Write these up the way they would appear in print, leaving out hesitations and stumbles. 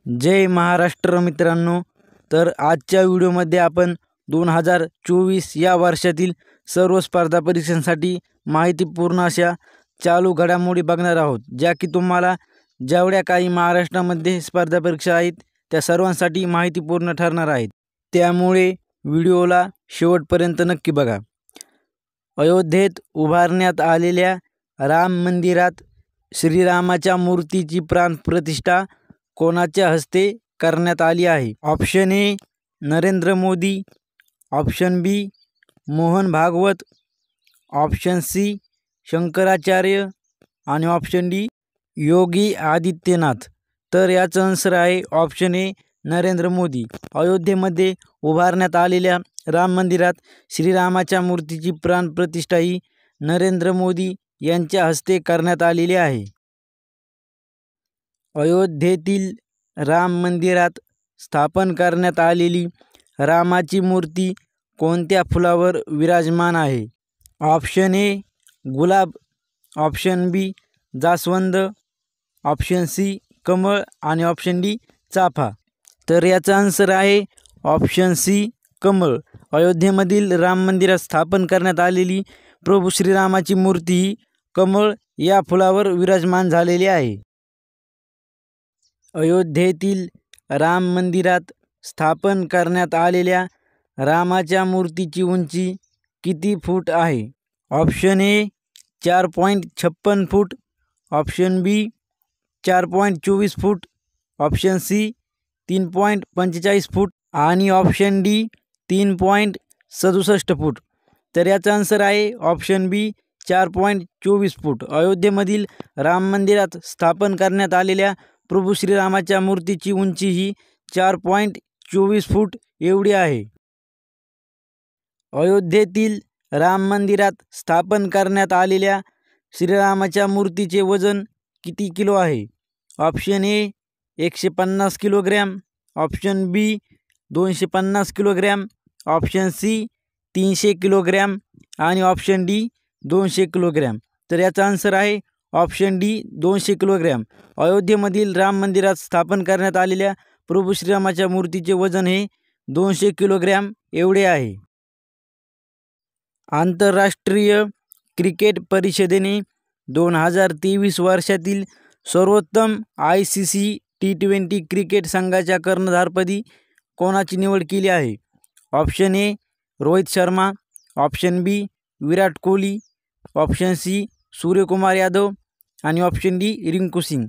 जय महाराष्ट्र मित्रांनो। तर आजच्या व्हिडिओमध्ये आपण 2024 या वर्षातील सर्व स्पर्धा परीक्षांसाठी माहितीपूर्ण अशा चालू घडामोडी बघणार आहोत, ज्या की तुम्हाला जेवढ्या काही महाराष्ट्रामध्ये स्पर्धा परीक्षा आहेत त्या सर्वांसाठी माहितीपूर्ण ठरणार आहेत। त्यामुळे व्हिडिओला शेवटपर्यंत नक्की बघा। अयोध्येत उभारण्यात आलेल्या राम मंदिरात श्रीरामाच्या मूर्तीची प्राणप्रतिष्ठा कोणाच्या हस्ते करण्यात आली आहे? Option A Narendra Modi, option B Mohan Bhagwat, option C Shankaracharya आणि ऑप्शन डी योगी आदित्यनाथ। तर याचा आन्सर आहे ऑप्शन ए नरेंद्र मोदी। अयोध्येमध्ये उभारण्यात आलेल्या राम मंदिरात श्रीरामाच्या मूर्तीची प्राणप्रतिष्ठा ही नरेंद्र मोदी यांच्या हस्ते करण्यात आलेली आहे। अयोध्येतील राम मंदिरात स्थापन करण्यात आलेली रामाची मूर्ती कोणत्या फुलावर विराजमान आहे? ऑप्शन ए गुलाब, ऑप्शन बी जास्वंद, ऑप्शन सी कमळ आणि ऑप्शन डी चाफा। तर याचा आन्सर आहे ऑप्शन सी कमळ। अयोध्येमधील राम मंदिरात स्थापन करण्यात आलेली प्रभू श्रीरामाची मूर्ती ही कमळ या फुलावर विराजमान झालेली आहे। अयोध्येतील राम मंदिरात स्थापन करण्यात आलेल्या रामाच्या मूर्तीची उंची किती फूट आहे? ऑप्शन ए 4.56 फूट, ऑप्शन बी 4.24 फूट, ऑप्शन सी 3.45 फूट आणि ऑप्शन डी 3.67 फूट। तर याचा आन्सर आहे ऑप्शन बी 4.24 फूट। अयोध्येमधील राम मंदिरात स्थापन करण्यात आलेल्या प्रभू श्रीरामाच्या मूर्तीची उंची ही 4.24 फूट एवढी आहे। अयोध्येतील राम मंदिरात स्थापन करण्यात आलेल्या श्रीरामाच्या मूर्तीचे वजन किती किलो आहे? Option A 150 kilogram, option B 250 kilogram, option C 300 kilogram आणि ऑप्शन डी 200 किलोग्रॅम। तर याचा आन्सर आहे ऑप्शन डी 200 किलोग्रॅम। अयोध्येमधील राम मंदिरात स्थापन करण्यात आलेल्या प्रभू श्रीरामाच्या मूर्तीचे वजन हे 200 किलोग्रॅम एवढे आहे। आंतरराष्ट्रीय क्रिकेट परिषदेने 2023 वर्षातील सर्वोत्तम ICC T20 क्रिकेट संघाच्या कर्णधारपदी कोणाची निवड केली आहे? Option A Rohit Sharma, option B Virat Kohli, option C Suryakumar Yadav आणि ऑप्शन डी रिंकू सिंग।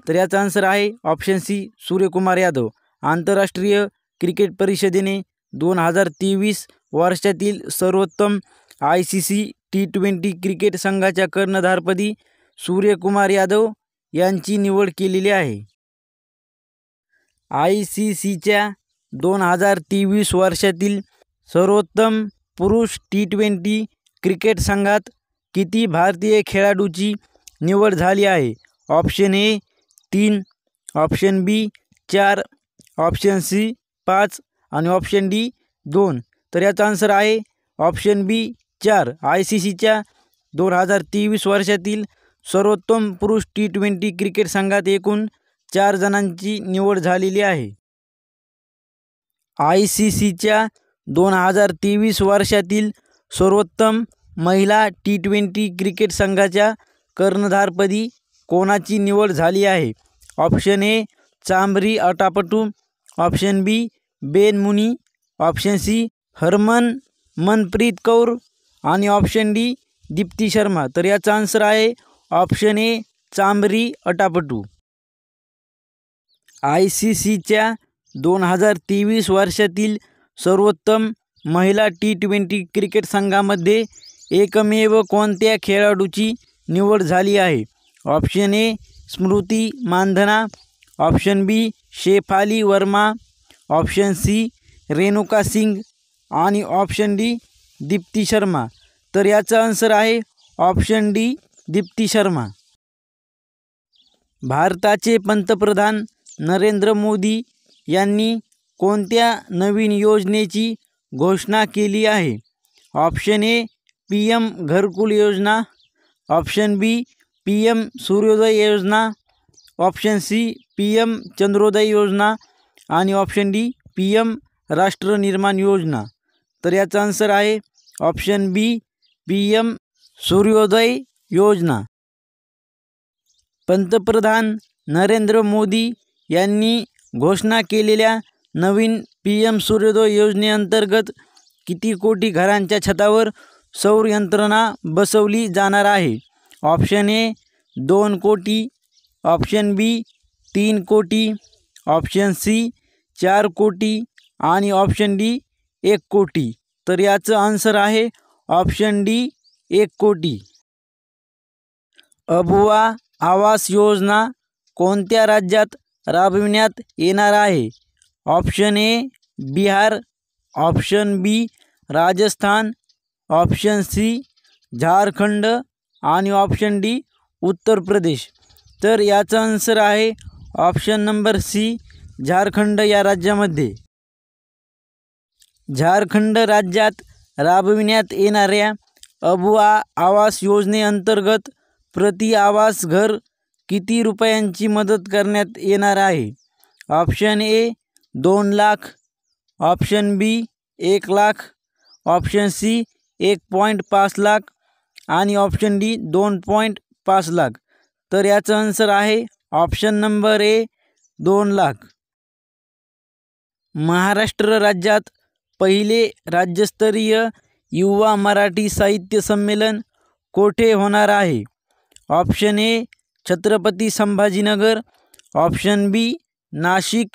तर याचा आन्सर आहे ऑप्शन सी सूर्यकुमार यादव। आंतरराष्ट्रीय क्रिकेट परिषदेने 2023 वर्षातील सर्वोत्तम ICC T20 क्रिकेट संघाच्या कर्णधारपदी सूर्यकुमार यादव यांची निवड केलेली आहे। ICCच्या 2023 वर्षातील सर्वोत्तम पुरुष T20 क्रिकेट संघात किती भारतीय खेळाडूची निवड झाली आहे? Option A 3, option B 4, option C 5 आणि ऑप्शन डी 2। तर याचा आन्सर आहे ऑप्शन बी 4। ICCच्या 2023 वर्षातील सर्वोत्तम पुरुष T20 क्रिकेट संघात एकूण 4 जणांची निवड झालेली आहे। ICCच्या 2023 वर्षातील सर्वोत्तम महिला T20 क्रिकेट संघाच्या कर्णधारपदी कोणाची निवड झाली आहे? Option A Chamari Athapaththu, option B Beth Mooney, option C Harmanpreet Kaur आणि ऑप्शन डी दीप्ती शर्मा। तर याचा आन्सर आहे ऑप्शन ए चांबरी अटापटू। ICCच्या 2023 वर्षातील सर्वोत्तम महिला T20 क्रिकेट संघामध्ये एकमेव कोणत्या खेळाडूची निवड झाली आहे? Option A Smriti Mandhana, option B Shafali Verma, option C Renuka Singh आणि ऑप्शन डी दीप्ती शर्मा। तर याचा आन्सर आहे ऑप्शन डी दीप्ती शर्मा। भारताचे पंतप्रधान नरेंद्र मोदी यांनी कोणत्या नवीन योजनेची घोषणा केली आहे? ऑप्शन ए PM घरकुल योजना, ऑप्शन बी PM सूर्योदय योजना, ऑप्शन सी PM चंद्रोदय योजना आणि ऑप्शन डी PM राष्ट्र निर्माण योजना. तर याचा आन्सर आहे ऑप्शन बी PM सूर्योदय योजना. पंतप्रधान नरेंद्र मोदी यांनी घोषणा केलेल्या नवीन PM सूर्योदय योजनेअंतर्गत किती कोटी घरांच्या छतावर सौर यंत्रणा बसवली जाणार आहे? ऑप्शन ए 2 कोटी, ऑप्शन बी 3 कोटी, ऑप्शन सी 4 कोटी आणि ऑप्शन डी 1 कोटी. तर याचं आन्सर आहे ऑप्शन डी 1 कोटी. अबुवा आवास योजना कोणत्या राज्यात राबविण्यात येणार आहे? Option A Bihar, option B Rajasthan, option C Jharkhand आणि ऑप्शन डी उत्तर प्रदेश. तर याचा आन्सर आहे ऑप्शन नंबर सी झारखंड या राज्यामध्ये. झारखंड राज्यात राबविण्यात येणाऱ्या अबुवा आवास योजनेअंतर्गत प्रति आवास घर किती रुपयांची मदत करण्यात येणार आहे? Option A 2 lakh, option B 1 lakh, option C 1.5 lakh आणि ऑप्शन डी 2.5 लाख. तर याचं आन्सर आहे option number A 2 lakh. Maharashtra राज्यात पहिले राज्यस्तरीय युवा मराठी साहित्य संमेलन कोठे होणार आहे? Option A Chhatrapati Sambhajinagar, option B Nashik,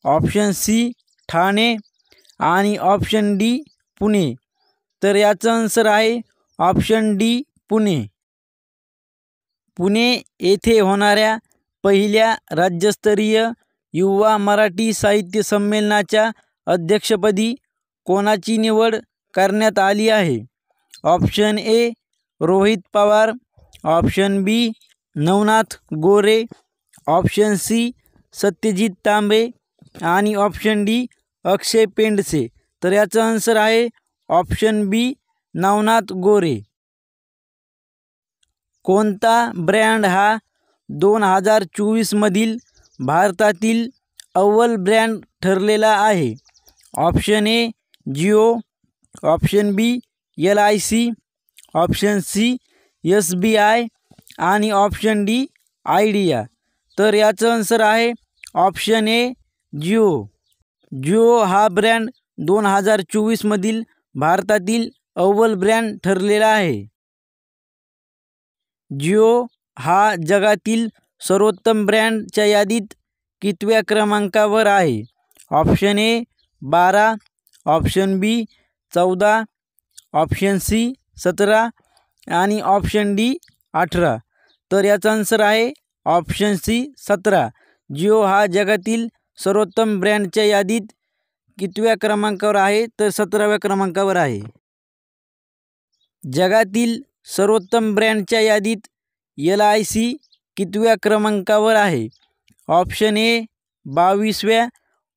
option C Thane आणि ऑप्शन डी पुणे. तर याचं आन्सर आहे ऑप्शन डी पुणे. पुणे येथे होणाऱ्या पहिल्या राज्यस्तरीय युवा मराठी साहित्य संमेलनाच्या अध्यक्षपदी कोणाची निवड करण्यात आली आहे? Option A Rohit Pawar, option B Navnath Gore, option C Satyajeet Tambe आणि ऑप्शन डी अक्षय पेंडसे. तर याचं आन्सर आहे ऑप्शन बी नवनाथ गोरे. कोणता ब्रँड हा 2024 मधील भारतातील अव्वल ब्रँड ठरलेला आहे? Option A Jio, option B LIC, option C SBI आणि ऑप्शन डी आयडिया. तर याचं आन्सर आहे ऑप्शन ए जिओ. जिओ हा ब्रँड 2024 मधील भारतातील अव्वल ब्रँड ठरलेला आहे. जिओ हा जगातील सर्वोत्तम ब्रँडच्या यादीत कितव्या क्रमांकावर आहे? Option A 12, option B 14, option C 17 आणि ऑप्शन डी 18. तर याचा आन्सर आहे ऑप्शन सी 17. जिओ हा जगातील सर्वोत्तम ब्रँडच्या यादीत कितव्या क्रमांकावर आहे? तर 17व्या क्रमांकावर आहे. जगातील सर्वोत्तम ब्रँडच्या यादीत LIC कितव्या क्रमांकावर आहे? ऑप्शन ए 22व्या,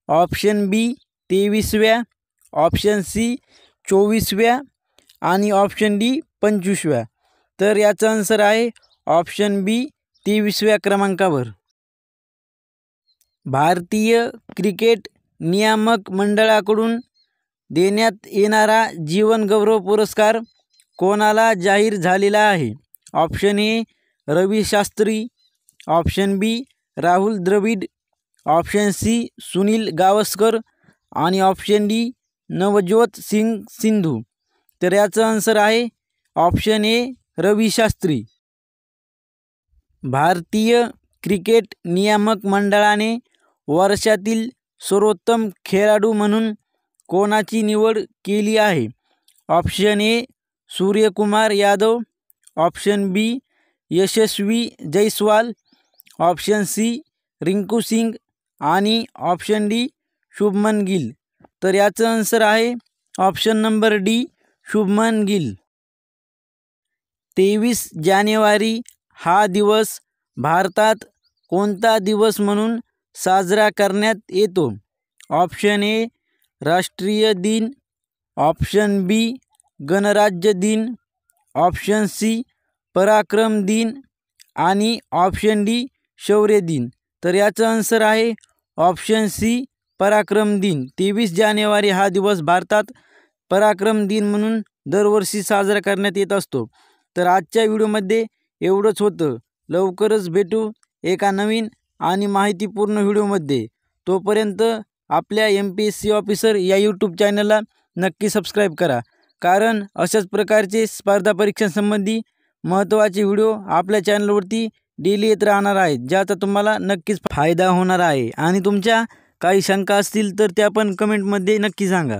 ऑप्शन बी 23व्या, ऑप्शन सी 24व्या आणि ऑप्शन डी 25व्या. तर याचा आन्सर आहे ऑप्शन बी 23व्या क्रमांकावर. भारतीय क्रिकेट नियामक मंडळाकडून देण्यात येणारा जीवन गौरव पुरस्कार कोणाला जाहीर झालेला आहे? Option A Ravi Shastri, option B Rahul Dravid, option C Sunil Gavaskar आणि ऑप्शन डी नवज्योत सिंग सिंधू. तर याचं आन्सर आहे ऑप्शन ए रवी शास्त्री. भारतीय क्रिकेट नियामक मंडळाने वर्षातील सर्वोत्तम खेळाडू म्हणून कोणाची निवड केली आहे? Option A Suryakumar Yadav, option B Yashasvi Jaiswal, option C Rinku Singh आणि ऑप्शन डी शुभमन गिल. तर याचं आन्सर आहे option number D Shubman Gill. 23 जानेवारी हा दिवस भारतात कोणता दिवस म्हणून साजरा करण्यात येतो? ऑप्शन ए राष्ट्रीय दिन, ऑप्शन बी गणराज्य दिन, ऑप्शन सी पराक्रम दिन आणि ऑप्शन डी शौर्य दिन? तर याचं आन्सर आहे ऑप्शन सी पराक्रम दिन. 23 जानेवारी हा दिवस भारतात पराक्रम दिन म्हणून दरवर्षी साजरा करण्यात येत असतो. तर आजच्या व्हिडिओमध्ये एवढंच होतं. लवकरच भेटू एका नवीन आणि माहितीपूर्ण व्हिडिओमध्ये. तोपर्यंत आपल्या MPSC ऑफिसर या यूट्यूब चॅनलला नक्की सबस्क्राईब करा, कारण अशाच प्रकारचे स्पर्धा परीक्षांसंबंधी महत्त्वाचे व्हिडिओ आपल्या चॅनलवरती डेली येत राहणार आहेत, ज्याचा तुम्हाला नक्कीच फायदा होणार आहे. आणि तुमच्या काही शंका असतील तर त्या पण कमेंटमध्ये नक्की सांगा.